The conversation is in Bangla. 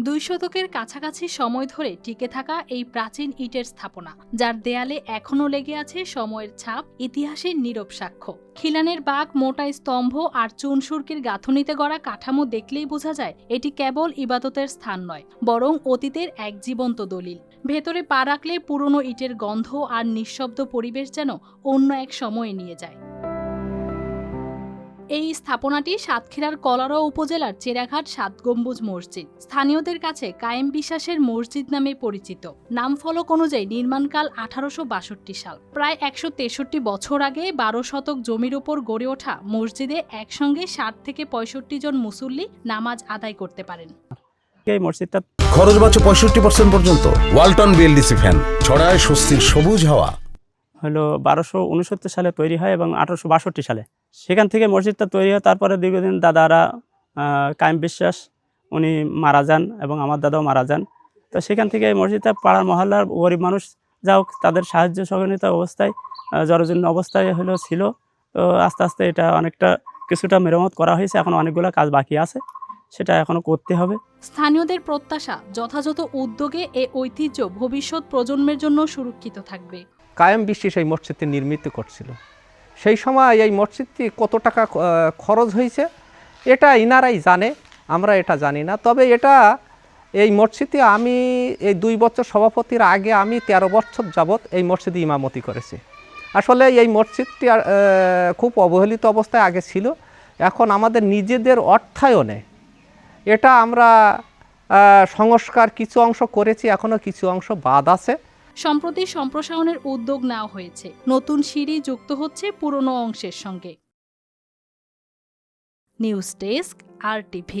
2 শতকের কাছাকাছি সময় ধরে টিকে থাকা এই প্রাচীন ইটের স্থাপনা, যার দেয়ালে এখনও লেগে আছে সময়ের ছাপ, ইতিহাসের নীরব সাক্ষ্য। খিলানের বাঁক, মোটা স্তম্ভ আর চুনসুরকির গাঁথুনিতে গড়া কাঠামো দেখলেই বোঝা যায় এটি কেবল ইবাদতের স্থান নয়, বরং অতীতের এক জীবন্ত দলিল। ভেতরে পা রাখলে পুরনো ইটের গন্ধ আর নিঃশব্দ পরিবেশ যেন অন্য এক সময়ে নিয়ে যায়। এই স্থাপনাটি সাতক্ষীরার কলারোয়া উপজেলার চেরাঘাট 7 গম্বুজ মসজিদ। স্থানীয়দের কাছে কায়েম বিশ্বাসের মসজিদ নামে পরিচিত। নামফলক অনুযায়ী নির্মাণকাল 1862 সাল। প্রায় 163 বছর আগে 12 শতক জমির উপর গড়ে ওঠা মসজিদে একসঙ্গে 60 থেকে 65 জন মুসল্লি নামাজ আদায় করতে পারেন। এই মসজিদটা খরচ বাঁচে 65% পর্যন্ত। ওয়ালটন বিএলডিসি ফ্যান ছড়ায় স্বস্তির সবুজ হাওয়া। হলো 1269 সালে তৈরি হয় এবং 1862 সালে সেখান থেকে মসজিদটা তৈরি হয়। তারপরে দীর্ঘদিন দাদারা কায়েম বিশ্বাস উনি মারা যান এবং আমার দাদাও মারা যান। তো সেখান থেকে এই মসজিদটা পাড়ার মহল্লার গরিব মানুষ যাও তাদের সাহায্য সহযোগিতা অবস্থায় জরাজীর্ণ অবস্থায় হলেও ছিল। তো আস্তে আস্তে এটা অনেকটা কিছুটা মেরামত করা হয়েছে, এখন অনেকগুলো কাজ বাকি আছে, সেটা এখনো করতে হবে। স্থানীয়দের প্রত্যাশা, যথাযথ উদ্যোগে এ ঐতিহ্য ভবিষ্যৎ প্রজন্মের জন্য সুরক্ষিত থাকবে। কায়েম বিশ্বাস এই মসজিদটি নির্মিত করছিল, সেই সময় এই মসজিদটি কত টাকা খরচ হয়েছে এটা ইনারাই জানে, আমরা এটা জানি না। তবে এই মসজিদে আমি এই 2 বছর সভাপতির আগে আমি 13 বছর যাবৎ এই মসজিদে ইমামতি করেছি। আসলে এই মসজিদটি খুব অবহেলিত অবস্থায় আগে ছিল, এখন আমাদের নিজেদের অর্থায়নে এটা আমরা সংস্কার কিছু অংশ করেছি, এখনও কিছু অংশ বাদ আছে। সম্প্রতি সম্প্রসারণের উদ্যোগ নেওয়া হয়েছে, নতুন সিঁড়ি যুক্ত হচ্ছে পুরনো অংশের সঙ্গে। News desk, RTV।